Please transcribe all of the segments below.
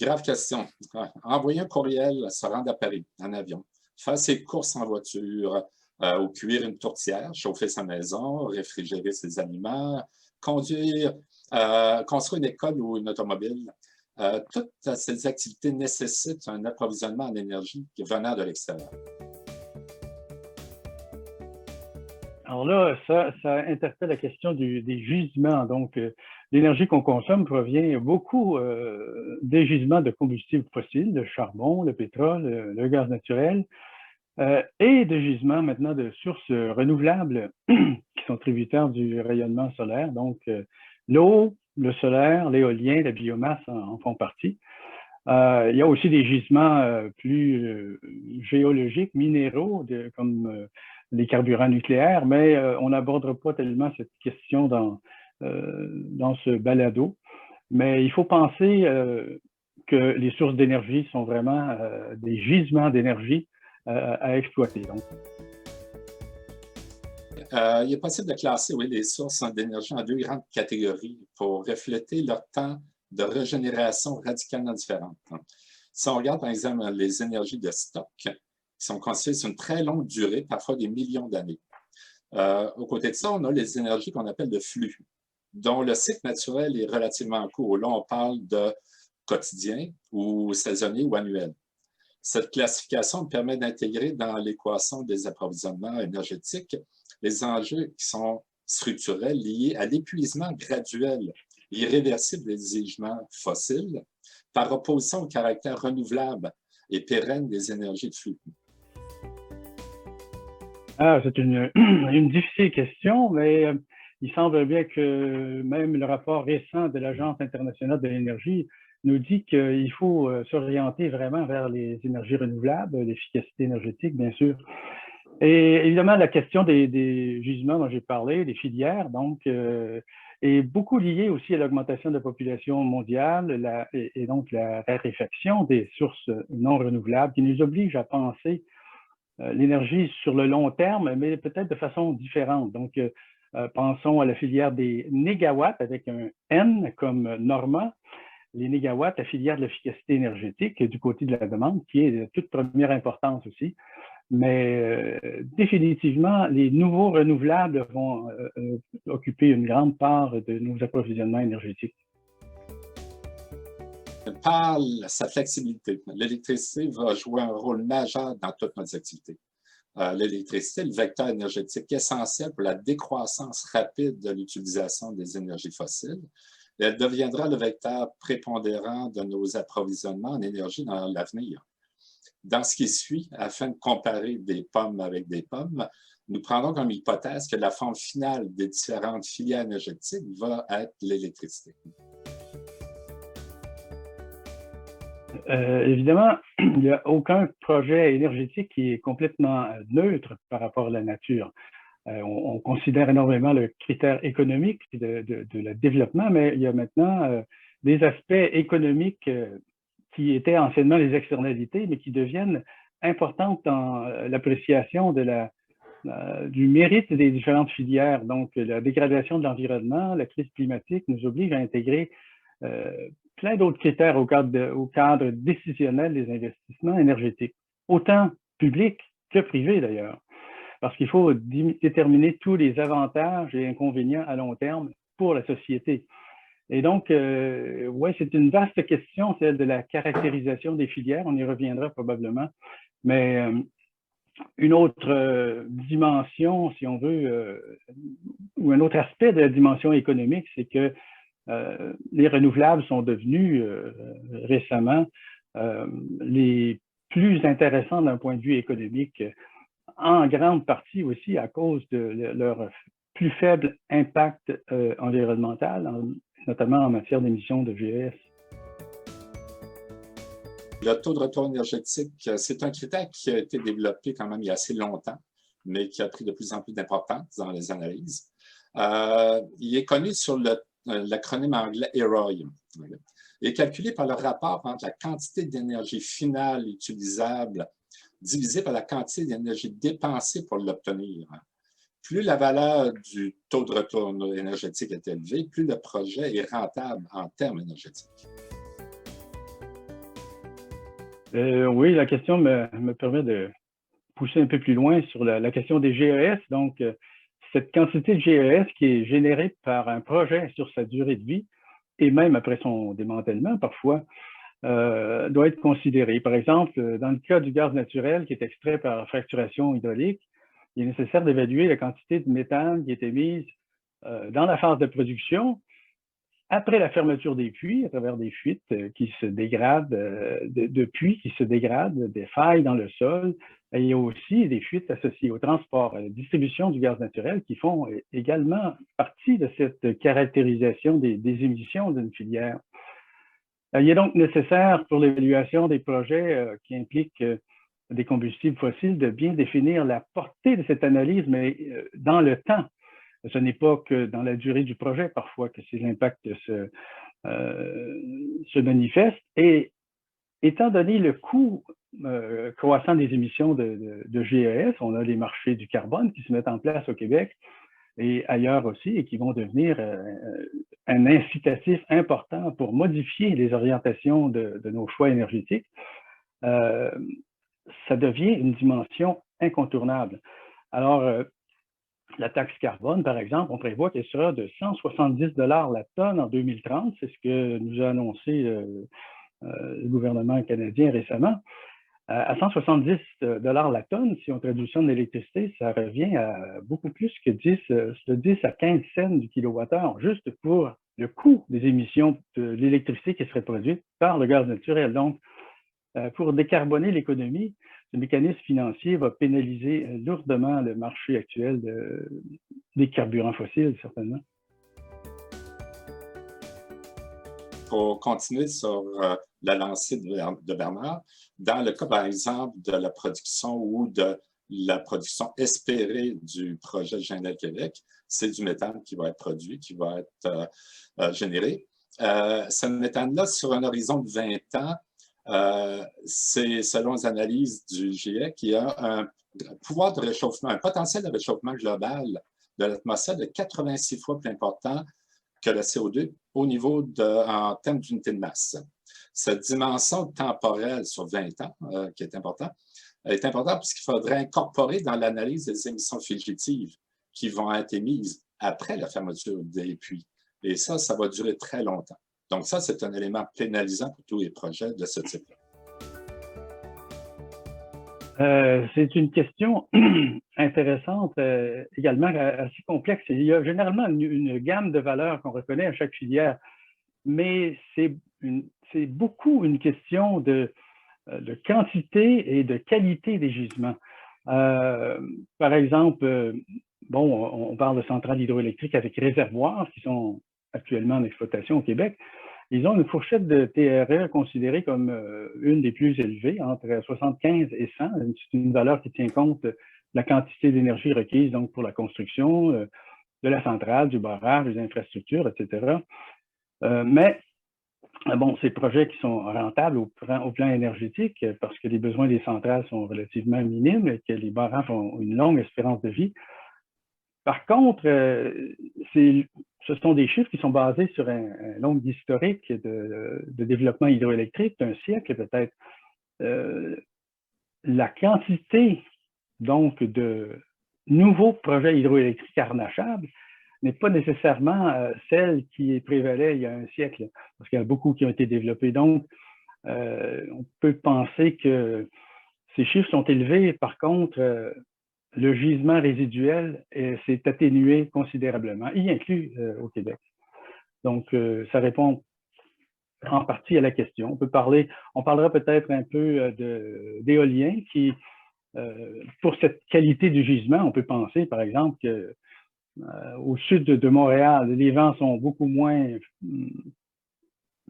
Grave question. Ouais. Envoyer un courriel, se rendre à Paris en avion, faire ses courses en voiture, ou cuire une tourtière, chauffer sa maison, réfrigérer ses aliments, conduire, construire une école ou une automobile. Toutes ces activités nécessitent un approvisionnement en énergie venant de l'extérieur. Alors là, ça interpelle la question des gisements. Donc, l'énergie qu'on consomme provient beaucoup des gisements de combustibles fossiles, le charbon, le pétrole, le gaz naturel, et de gisements maintenant de sources renouvelables qui sont tributaires du rayonnement solaire. Donc, l'eau, le solaire, l'éolien, la biomasse en font partie. Il y a aussi des gisements plus géologiques, minéraux, comme les carburants nucléaires, mais on n'abordera pas tellement cette question dans ce balado. Mais il faut penser que les sources d'énergie sont vraiment des gisements d'énergie à exploiter. Donc. Il est possible de classer les sources d'énergie en deux grandes catégories pour refléter leur temps de régénération radicalement différente. Si on regarde par exemple les énergies de stock, qui sont constituées sur une très longue durée, parfois des millions d'années. Aux côtés de ça, on a les énergies qu'on appelle de flux, dont le cycle naturel est relativement court. Là, on parle de quotidien ou saisonnier ou annuel. Cette classification permet d'intégrer dans l'équation des approvisionnements énergétiques les enjeux qui sont structurels liés à l'épuisement graduel et irréversible des gisements fossiles par opposition au caractère renouvelable et pérenne des énergies de flux. C'est une difficile question, mais il semble bien que même le rapport récent de l'Agence internationale de l'énergie nous dit qu'il faut s'orienter vraiment vers les énergies renouvelables, l'efficacité énergétique, bien sûr. Et évidemment, la question des gisements dont j'ai parlé, des filières, donc, est beaucoup liée aussi à l'augmentation de la population mondiale et donc la raréfaction des sources non renouvelables qui nous oblige à penser l'énergie sur le long terme, mais peut-être de façon différente. Donc, pensons à la filière des négawatts avec un N comme Normand. Les négawatts, la filière de l'efficacité énergétique du côté de la demande, qui est de toute première importance aussi. Mais définitivement, les nouveaux renouvelables vont occuper une grande part de nos approvisionnements énergétiques. Par sa flexibilité, l'électricité va jouer un rôle majeur dans toutes nos activités. L'électricité est le vecteur énergétique essentiel pour la décroissance rapide de l'utilisation des énergies fossiles. Et elle deviendra le vecteur prépondérant de nos approvisionnements en énergie dans l'avenir. Dans ce qui suit, afin de comparer des pommes avec des pommes, nous prenons comme hypothèse que la forme finale des différentes filières énergétiques va être l'électricité. Évidemment, il n'y a aucun projet énergétique qui est complètement neutre par rapport à la nature. On considère énormément le critère économique de le développement, mais il y a maintenant des aspects économiques qui étaient anciennement les externalités, mais qui deviennent importantes dans l'appréciation du mérite des différentes filières. Donc, la dégradation de l'environnement, la crise climatique nous oblige à intégrer plein d'autres critères au cadre décisionnel des investissements énergétiques, autant publics que privés d'ailleurs, parce qu'il faut déterminer tous les avantages et inconvénients à long terme pour la société. Et donc, c'est une vaste question, celle de la caractérisation des filières, on y reviendra probablement, mais une autre dimension, si on veut, ou un autre aspect de la dimension économique, c'est que les renouvelables sont devenus récemment les plus intéressants d'un point de vue économique, en grande partie aussi à cause de leur plus faible impact environnemental, notamment en matière d'émissions de GES. Le taux de retour énergétique, c'est un critère qui a été développé quand même il y a assez longtemps, mais qui a pris de plus en plus d'importance dans les analyses. Il est connu sur l'acronyme anglais EROI. Il est calculé par le rapport entre la quantité d'énergie finale utilisable divisé par la quantité d'énergie dépensée pour l'obtenir. Plus la valeur du taux de retour énergétique est élevée, plus le projet est rentable en termes énergétiques. Oui, la question me permet de pousser un peu plus loin sur la question des GES. Donc, cette quantité de GES qui est générée par un projet sur sa durée de vie, et même après son démantèlement parfois, doit être considérée. Par exemple, dans le cas du gaz naturel qui est extrait par fracturation hydraulique, il est nécessaire d'évaluer la quantité de méthane qui est émise dans la phase de production après la fermeture des puits, à travers des fuites qui se dégradent, de puits qui se dégradent, des failles dans le sol. Et il y a aussi des fuites associées au transport, à la distribution du gaz naturel qui font également partie de cette caractérisation des émissions d'une filière. Il est donc nécessaire pour l'évaluation des projets qui impliquent des combustibles fossiles de bien définir la portée de cette analyse, mais dans le temps. Ce n'est pas que dans la durée du projet, parfois, que ces impacts se manifestent. Et étant donné le coût croissant des émissions de GES, on a les marchés du carbone qui se mettent en place au Québec et ailleurs aussi, et qui vont devenir un incitatif important pour modifier les orientations de nos choix énergétiques. Ça devient une dimension incontournable. Alors, la taxe carbone, par exemple, on prévoit qu'elle sera de 170 $ la tonne en 2030. C'est ce que nous a annoncé le gouvernement canadien récemment. À 170 $ la tonne, si on traduit ça en électricité, ça revient à beaucoup plus que 10 à 15 cents du kilowattheure, juste pour le coût des émissions de l'électricité qui serait produite par le gaz naturel. Donc, pour décarboner l'économie, ce mécanisme financier va pénaliser lourdement le marché actuel des carburants fossiles, certainement. Pour continuer sur la lancée de Bernard, dans le cas, par exemple, de la production ou de la production espérée du projet GNL Québec, c'est du méthane qui va être produit, qui va être généré. Ce méthane-là, sur un horizon de 20 ans, c'est selon les analyses du GIEC, qui a un pouvoir de réchauffement, un potentiel de réchauffement global de l'atmosphère de 86 fois plus important que le CO2 au niveau en termes d'unité de masse. Cette dimension temporelle sur 20 ans, qui est importante puisqu'il faudrait incorporer dans l'analyse des émissions fugitives qui vont être émises après la fermeture des puits. Et ça va durer très longtemps. Donc ça, c'est un élément pénalisant pour tous les projets de ce type-là. C'est une question intéressante, également assez complexe. Il y a généralement une gamme de valeurs qu'on reconnaît à chaque filière, mais c'est beaucoup une question de quantité et de qualité des gisements. Par exemple, on parle de centrales hydroélectriques avec réservoirs qui sont actuellement en exploitation au Québec. Ils ont une fourchette de TRE considérée comme une des plus élevées, entre 75 et 100. C'est une valeur qui tient compte de la quantité d'énergie requise donc pour la construction de la centrale, du barrage, des infrastructures, etc. Mais ces projets qui sont rentables au plan énergétique, parce que les besoins des centrales sont relativement minimes et que les barrages ont une longue espérance de vie. Par contre, ce sont des chiffres qui sont basés sur un long historique de développement hydroélectrique d'un siècle peut-être. La quantité donc de nouveaux projets hydroélectriques harnachables n'est pas nécessairement celle qui prévalait il y a un siècle, parce qu'il y a beaucoup qui ont été développés. Donc, on peut penser que ces chiffres sont élevés. Par contre, le gisement résiduel s'est atténué considérablement, y inclus au Québec. Donc, ça répond en partie à la question. On parlera peut-être un peu d'éolien qui, pour cette qualité du gisement, on peut penser, par exemple, que au sud de Montréal, les vents sont beaucoup moins...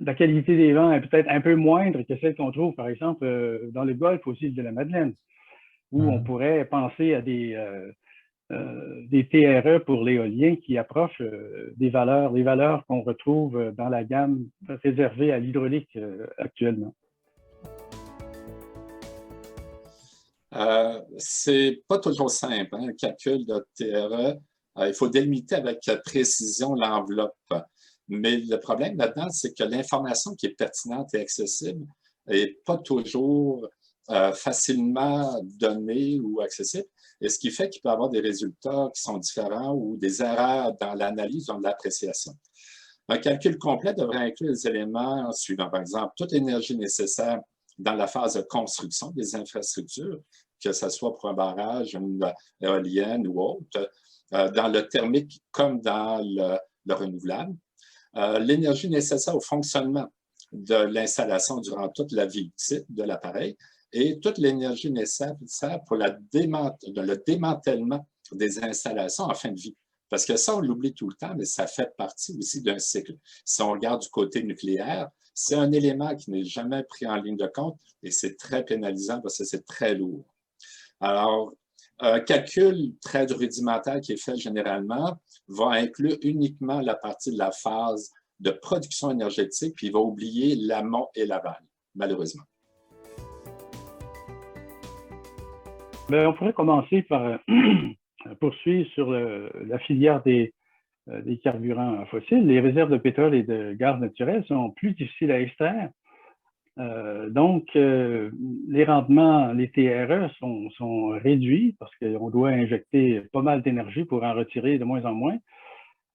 La qualité des vents est peut-être un peu moindre que celle qu'on trouve, par exemple, dans le golfe aux îles de la Madeleine, où on pourrait penser à des TRE pour l'éolien qui approchent les valeurs qu'on retrouve dans la gamme réservée à l'hydraulique actuellement. C'est pas toujours simple, hein, le calcul de TRE. Il faut délimiter avec précision l'enveloppe. Mais le problème là-dedans, c'est que l'information qui est pertinente et accessible n'est pas toujours facilement donné ou accessible, et ce qui fait qu'il peut y avoir des résultats qui sont différents ou des erreurs dans l'analyse ou dans l'appréciation. Un calcul complet devrait inclure les éléments suivants, par exemple, toute l'énergie nécessaire dans la phase de construction des infrastructures, que ce soit pour un barrage, une éolienne ou autre, dans le thermique comme dans le renouvelable. L'énergie nécessaire au fonctionnement de l'installation durant toute la vie utile de l'appareil et toute l'énergie nécessaire pour le démantèlement des installations en fin de vie. Parce que ça, on l'oublie tout le temps, mais ça fait partie aussi d'un cycle. Si on regarde du côté nucléaire, c'est un élément qui n'est jamais pris en ligne de compte et c'est très pénalisant parce que c'est très lourd. Alors, un calcul très rudimentaire qui est fait généralement va inclure uniquement la partie de la phase de production énergétique, puis il va oublier l'amont et l'aval, malheureusement. Bien, on pourrait commencer par poursuivre sur la filière des carburants fossiles. Les réserves de pétrole et de gaz naturel sont plus difficiles à extraire. Donc, les rendements, les TRE sont réduits parce qu'on doit injecter pas mal d'énergie pour en retirer de moins en moins.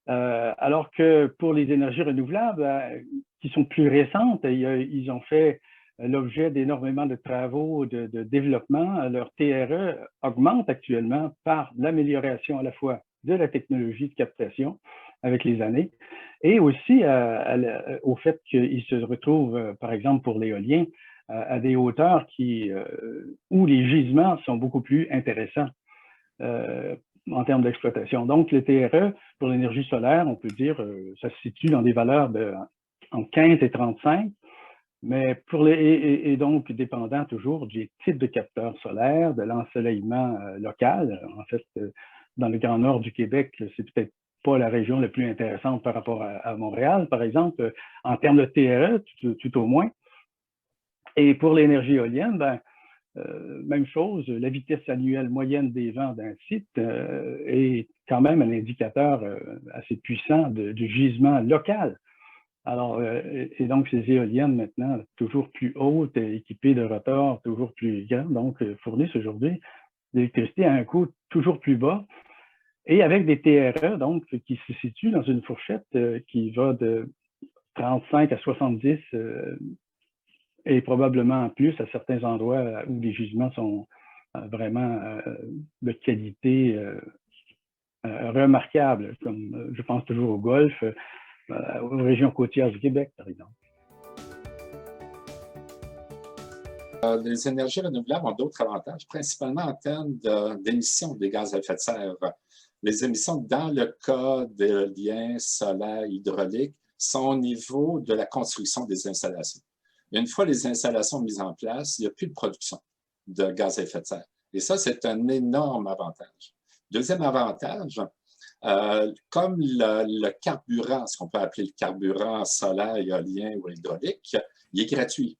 Alors que pour les énergies renouvelables, qui sont plus récentes, ils ont fait l'objet d'énormément de travaux de développement. Leur TRE augmente actuellement par l'amélioration à la fois de la technologie de captation avec les années et aussi au fait qu'ils se retrouvent, par exemple pour l'éolien, à des hauteurs où les gisements sont beaucoup plus intéressants en termes d'exploitation. Donc, le TRE, pour l'énergie solaire, on peut dire, ça se situe dans des valeurs entre 15 et 35, mais et donc dépendant toujours du type de capteur solaire, de l'ensoleillement local. En fait, dans le Grand Nord du Québec, c'est peut-être pas la région la plus intéressante par rapport à Montréal, par exemple, en termes de TRE, tout au moins. Et pour l'énergie éolienne, ben, même chose, la vitesse annuelle moyenne des vents d'un site est quand même un indicateur assez puissant du gisement local. Alors, et donc ces éoliennes maintenant toujours plus hautes, équipées de rotors toujours plus grands, donc fournissent aujourd'hui l'électricité à un coût toujours plus bas et avec des TRE donc qui se situent dans une fourchette qui va de 35 à 70 et probablement plus à certains endroits où les gisements sont vraiment de qualité remarquable, comme je pense toujours au Golfe, aux régions côtières du Québec, par exemple. Les énergies renouvelables ont d'autres avantages, principalement en termes d'émissions des gaz à effet de serre. Les émissions, dans le cas d'éolien, solaire, hydraulique, sont au niveau de la construction des installations. Une fois les installations mises en place, il n'y a plus de production de gaz à effet de serre. Et ça, c'est un énorme avantage. Deuxième avantage, comme le carburant, ce qu'on peut appeler le carburant solaire, éolien ou hydraulique, il est gratuit.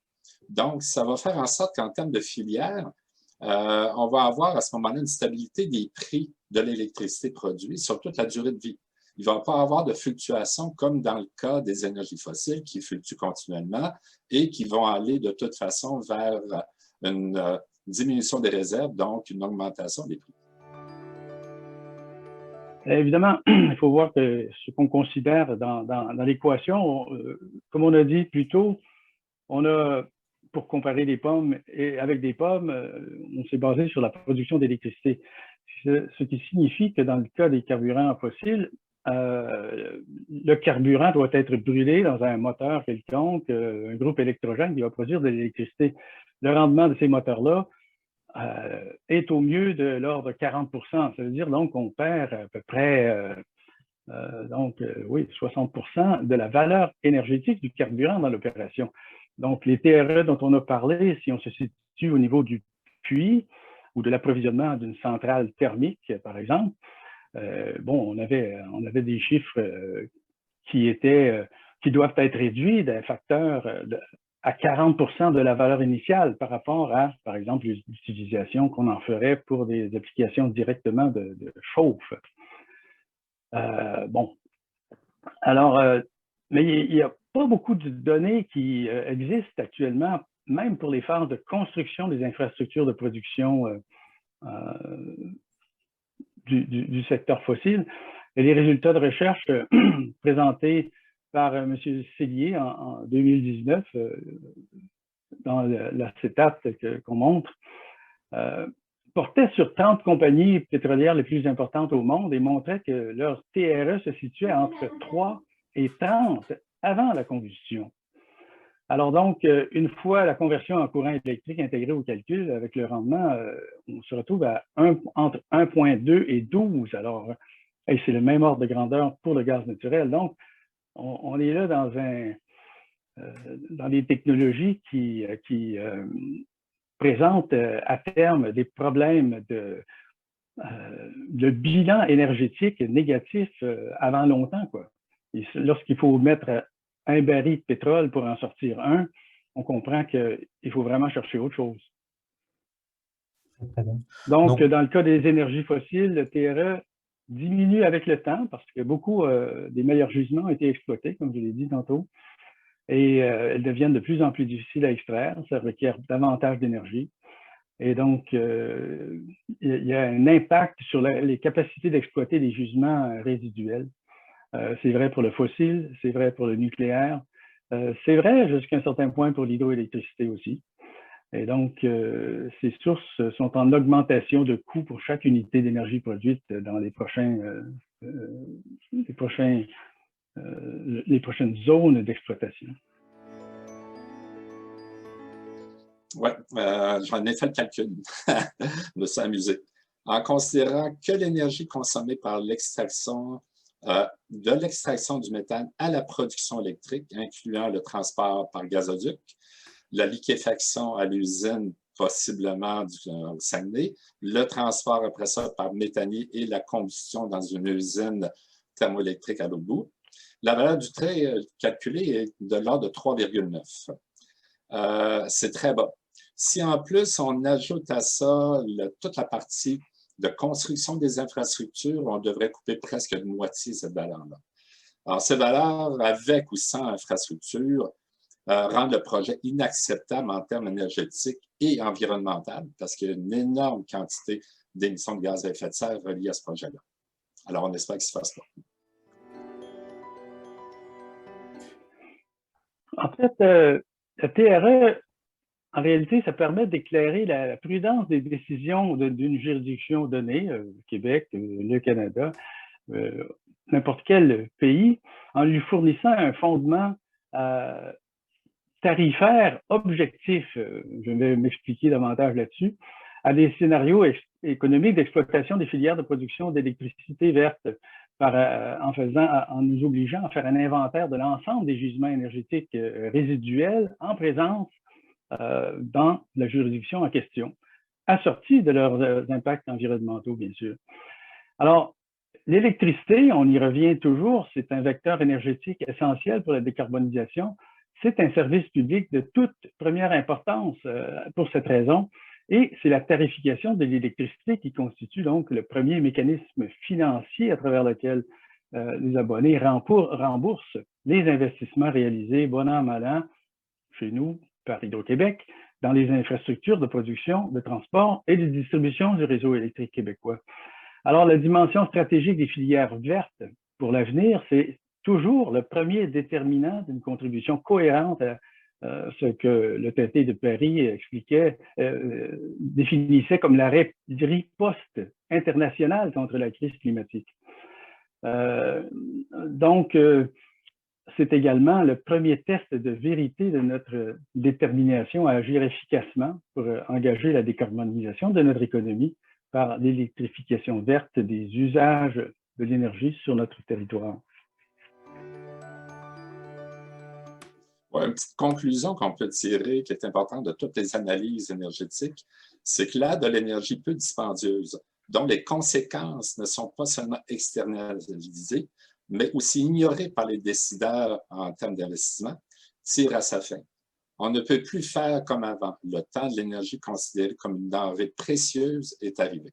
Donc, ça va faire en sorte qu'en termes de filière, on va avoir à ce moment-là une stabilité des prix de l'électricité produite sur toute la durée de vie. Il ne va pas avoir de fluctuations comme dans le cas des énergies fossiles qui fluctuent continuellement et qui vont aller de toute façon vers une diminution des réserves, donc une augmentation des prix. Évidemment, il faut voir que ce qu'on considère dans l'équation, comme on a dit plus tôt, on a, pour comparer les pommes avec des pommes, on s'est basé sur la production d'électricité. Ce qui signifie que dans le cas des carburants fossiles, le carburant doit être brûlé dans un moteur quelconque, un groupe électrogène qui va produire de l'électricité. Le rendement de ces moteurs-là est au mieux de l'ordre de 40 %. Ça veut dire donc qu'on perd à peu près 60 % de la valeur énergétique du carburant dans l'opération. Donc, les TRE dont on a parlé, si on se situe au niveau du puits ou de l'approvisionnement d'une centrale thermique, par exemple, on avait des chiffres qui doivent être réduits d'un facteur à 40 % de la valeur initiale par rapport à, par exemple, l'utilisation qu'on en ferait pour des applications directement de chauffe. Alors, mais il n'y a pas beaucoup de données qui existent actuellement même pour les phases de construction des infrastructures de production du secteur fossile. Et les résultats de recherche présentés par M. Cellier en 2019 dans la CETAT qu'on montre, portaient sur 30 compagnies pétrolières les plus importantes au monde et montraient que leur TRE se situait entre 3 et 30 avant la combustion. Alors donc, une fois la conversion en courant électrique intégrée au calcul, avec le rendement, on se retrouve à entre 1,2 et 12. Alors, c'est le même ordre de grandeur pour le gaz naturel. Donc, on est là dans des technologies qui présentent à terme des problèmes de bilan énergétique négatif avant longtemps, quoi. Lorsqu'il faut mettre un baril de pétrole pour en sortir un, on comprend qu'il faut vraiment chercher autre chose. Très bien. Donc, dans le cas des énergies fossiles, le TRE diminue avec le temps parce que beaucoup des meilleurs gisements ont été exploités, comme je l'ai dit tantôt, et elles deviennent de plus en plus difficiles à extraire. Ça requiert davantage d'énergie. Et donc, il y a un impact sur les capacités d'exploiter les gisements résiduels. C'est vrai pour le fossile, c'est vrai pour le nucléaire, c'est vrai jusqu'à un certain point pour l'hydroélectricité aussi. Et donc, ces sources sont en augmentation de coûts pour chaque unité d'énergie produite dans les prochaines zones d'exploitation. Oui, j'en ai fait le calcul. Je me suis amusé. En considérant que l'énergie consommée par l'extraction de l'extraction du méthane à la production électrique, incluant le transport par gazoduc, la liquéfaction à l'usine, possiblement au Saguenay, le transport après ça par méthanier et la combustion dans une usine thermoélectrique à l'autre bout. La valeur du trait calculée est de l'ordre de 3,9. C'est très bas. Si en plus on ajoute à ça toute la partie de construction des infrastructures, on devrait couper presque de moitié cette valeur-là. Alors, ces valeurs, avec ou sans infrastructure, rendent le projet inacceptable en termes énergétiques et environnementaux parce qu'il y a une énorme quantité d'émissions de gaz à effet de serre reliées à ce projet-là. Alors, on espère qu'il ne se fasse pas. En fait, le TRE, en réalité, ça permet d'éclairer la prudence des décisions d'une juridiction donnée, le Québec, le Canada, n'importe quel pays, en lui fournissant un fondement tarifaire objectif, je vais m'expliquer davantage là-dessus, à des scénarios économiques d'exploitation des filières de production d'électricité verte, en nous obligeant à faire un inventaire de l'ensemble des gisements énergétiques résiduels en présence dans la juridiction en question, assortis de leurs impacts environnementaux, bien sûr. Alors, l'électricité, on y revient toujours, c'est un vecteur énergétique essentiel pour la décarbonisation. C'est un service public de toute première importance pour cette raison, et c'est la tarification de l'électricité qui constitue donc le premier mécanisme financier à travers lequel les abonnés remboursent les investissements réalisés bon an, mal an, chez nous, par Hydro-Québec, dans les infrastructures de production, de transport et de distribution du réseau électrique québécois. Alors, la dimension stratégique des filières vertes pour l'avenir, c'est toujours le premier déterminant d'une contribution cohérente à ce que le traité de Paris expliquait, définissait comme la riposte internationale contre la crise climatique. Donc, c'est également le premier test de vérité de notre détermination à agir efficacement pour engager la décarbonisation de notre économie par l'électrification verte des usages de l'énergie sur notre territoire. Ouais, une petite conclusion qu'on peut tirer qui est importante de toutes les analyses énergétiques, c'est que là, de l'énergie peu dispendieuse, dont les conséquences ne sont pas seulement externalisées, mais aussi ignorées par les décideurs en termes d'investissement, tire à sa fin. On ne peut plus faire comme avant. Le temps de l'énergie considéré comme une denrée précieuse est arrivé.